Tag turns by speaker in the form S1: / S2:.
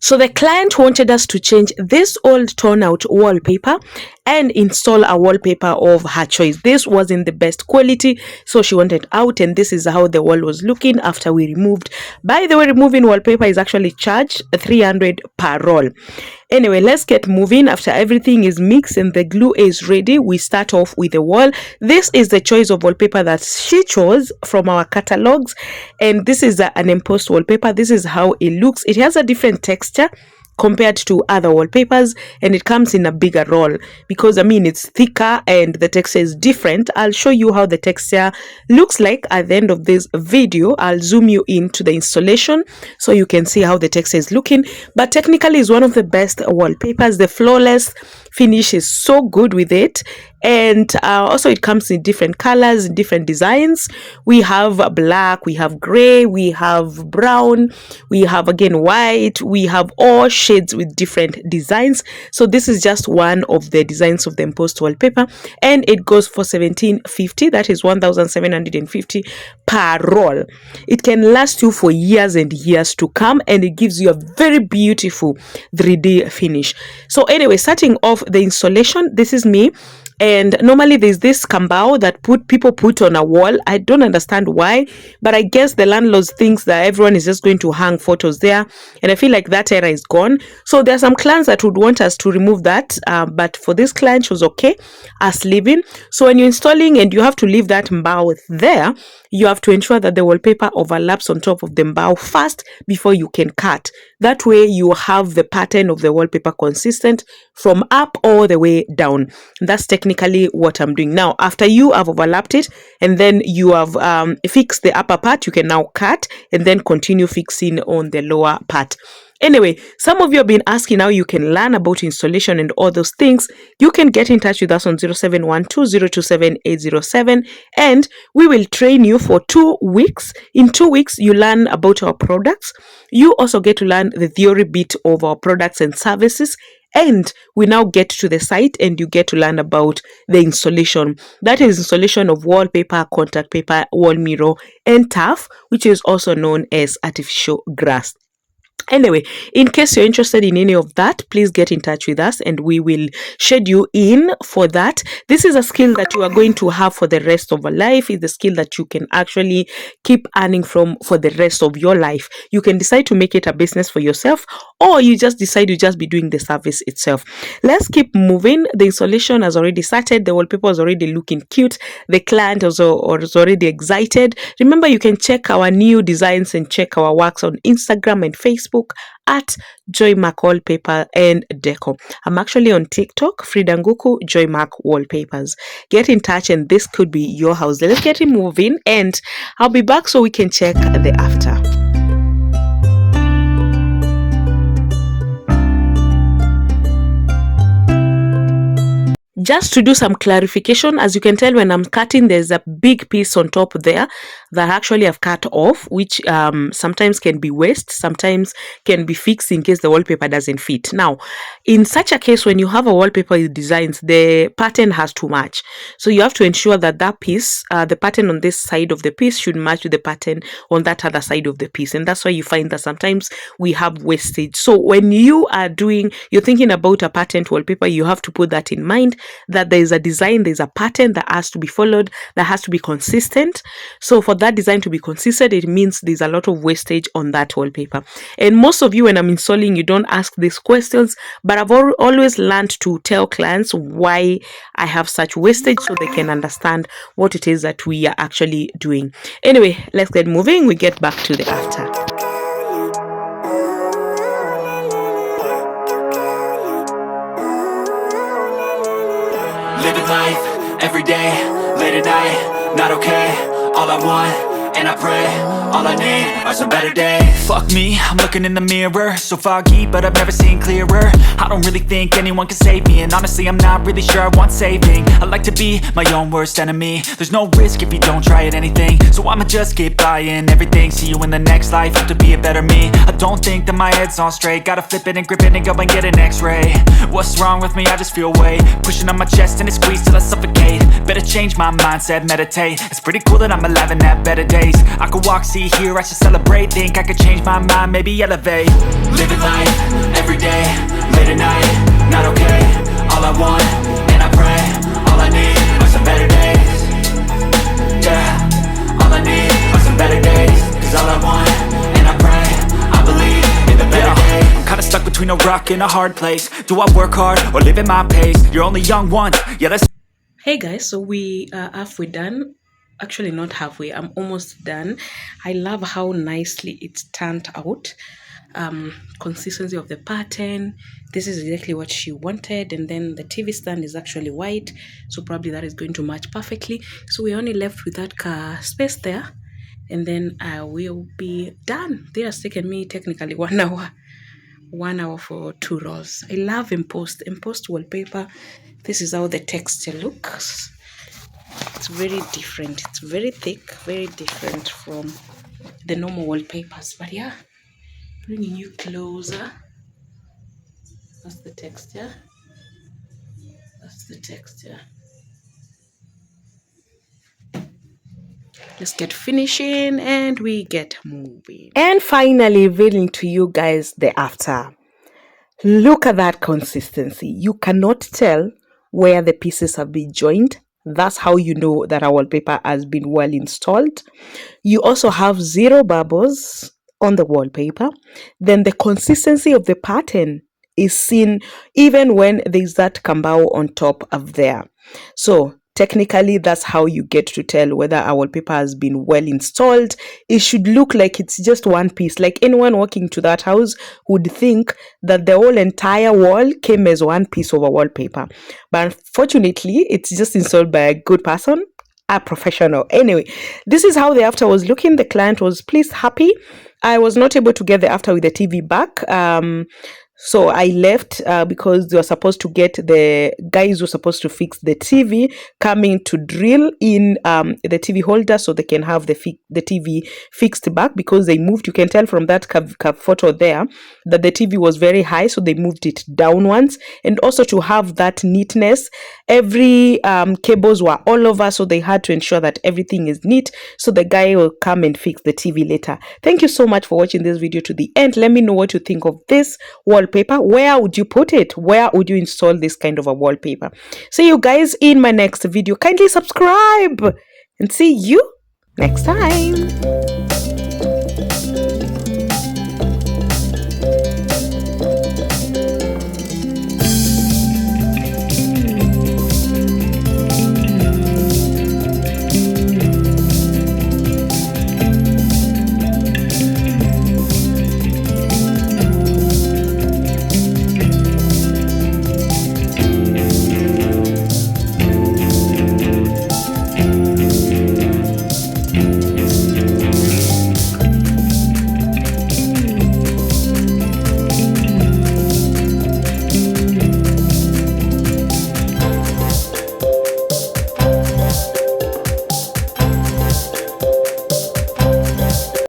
S1: So the client wanted us to change this old torn out wallpaper and install a wallpaper of her choice. This wasn't the best quality, so she wanted out, and this is how the wall was looking after we removed. By the way, removing wallpaper is actually charged 300 per roll. Anyway, let's get moving. After everything is mixed and the glue is ready, we start off with the wall. This is the choice of wallpaper that she chose from our catalogs, and this is an embossed wallpaper. This is how it looks. It has a different texture compared to other wallpapers, and it comes in a bigger roll because it's thicker and the texture is different. I'll show you how the texture looks like at the end of this video. I'll zoom you into the installation so you can see how the texture is looking, but technically it's one of the best wallpapers. The flawless finish is so good with it, and also it comes in different colors, different designs. We have black, we have gray, we have brown, we have again white, we have all shades with different designs. So this is just one of the designs of the embossed wallpaper, and it goes for 1750. that is 1750 per roll. It can last you for years and years to come, and it gives you a very beautiful 3D finish. So anyway, starting off the installation, this is me. And normally there's this kambao that people put on a wall. I don't understand why, but I guess the landlords thinks that everyone is just going to hang photos there, and I feel like that era is gone. So there are some clients that would want us to remove that, but for this client, she was okay as leaving. So when you're installing and you have to leave that mbao there, you have to ensure that the wallpaper overlaps on top of the mbao first before you can cut. That way you have the pattern of the wallpaper consistent from up all the way down. That's technically what I'm doing now. After you have overlapped it and then you have fixed the upper part, you can now cut and then continue fixing on the lower part. Anyway, some of you have been asking how you can learn about installation and all those things. You can get in touch with us on 0712027807, and we will train you for 2 weeks. In 2 weeks, you learn about our products. You also get to learn the theory bit of our products and services. And we now get to the site and you get to learn about the installation. That is installation of wallpaper, contact paper, wall mirror, and turf, which is also known as artificial grass. Anyway, in case you're interested in any of that, please get in touch with us and we will schedule in for that. This is a skill that you are going to have for the rest of your life. It's a skill that you can actually keep earning from for the rest of your life. You can decide to make it a business for yourself, or you just decide to just be doing the service itself. Let's keep moving. The installation has already started. The wallpaper is already looking cute. The client is already excited. Remember, you can check our new designs and check our works on Instagram and Facebook at Joymark Wallpaper and Deco. I'm actually on TikTok, Fridah Nguku, Joymark Wallpapers. Get in touch and this could be your house. Let's get it moving and I'll be back so we can check the after. Just to do some clarification, as you can tell when I'm cutting, there's a big piece on top there that actually I've cut off, which sometimes can be waste, sometimes can be fixed in case the wallpaper doesn't fit. Now, in such a case, when you have a wallpaper with designs, the pattern has to match. So you have to ensure that that piece, the pattern on this side of the piece should match with the pattern on that other side of the piece. And that's why you find that sometimes we have wastage. So when you're thinking about a patterned wallpaper, you have to put that in mind, that there is a design, there's a pattern that has to be followed, that has to be consistent. So for that design to be consistent, it means there's a lot of wastage on that wallpaper. And most of you, when I'm installing, you don't ask these questions, but I've always learned to tell clients why I have such wastage so they can understand what it is that we are actually doing. Anyway, let's get moving. We get back to the after.
S2: Living life, every day, late at night, not okay. All I want, and I pray, all I need are some better days. Fuck me, I'm looking in the mirror, so foggy, but I've never seen clearer. I don't really think anyone can save me, and honestly I'm not really sure I want saving. I like to be my own worst enemy. There's no risk if you don't try at anything, so I'ma just keep buying everything. See you in the next life, have to be a better me. I don't think that my head's on straight, gotta flip it and grip it and go and get an x-ray. What's wrong with me? I just feel weight pushing on my chest and it squeezes till I suffocate. Better change my mindset, meditate. It's pretty cool that I'm alive and have better days. I could walk, see, hear, I should celebrate. Think I could change my mind, maybe elevate. Living life, between a rock and a hard place. Do I work hard or live at my pace? You're only young once, yeah, that's...
S1: Hey guys, so we are halfway done. Actually, not halfway, I'm almost done. I love how nicely it's turned out. Consistency of the pattern, this is exactly what she wanted. And then the TV stand is actually white, so probably that is going to match perfectly. So we're only left with that space there, and then I will be done. This has taken me technically 1 hour. 1 hour for 2 rolls. I love embossed wallpaper. This is how the texture looks. It's very different. It's very thick, very different from the normal wallpapers. But yeah, bringing you closer. That's the texture. That's the texture. Let's get finishing and we get moving. And finally, revealing to you guys the after. Look at that consistency. You cannot tell where the pieces have been joined. That's how you know that our wallpaper has been well installed. You also have 0 bubbles on the wallpaper. Then the consistency of the pattern is seen even when there's that kambao on top of there. So technically, that's how you get to tell whether our wallpaper has been well installed. It should look like it's just one piece. Like anyone walking to that house would think that the whole entire wall came as one piece of a wallpaper. But unfortunately, it's just installed by a good person, a professional. Anyway, this is how the after was looking. The client was pleased, happy. I was not able to get the after with the TV back. So I left because they were supposed to get, the guys were supposed to fix the TV, coming to drill in the TV holder so they can have the TV fixed back, because they moved. You can tell from that photo there that the TV was very high, so they moved it down once. And also to have that neatness, every cables were all over, so they had to ensure that everything is neat. So the guy will come and fix the TV later. Thank you so much for watching this video to the end. Let me know what you think of this wallpaper. Where would you put it? Where would you install this kind of a wallpaper? See you guys in my next video. Kindly subscribe and see you next time.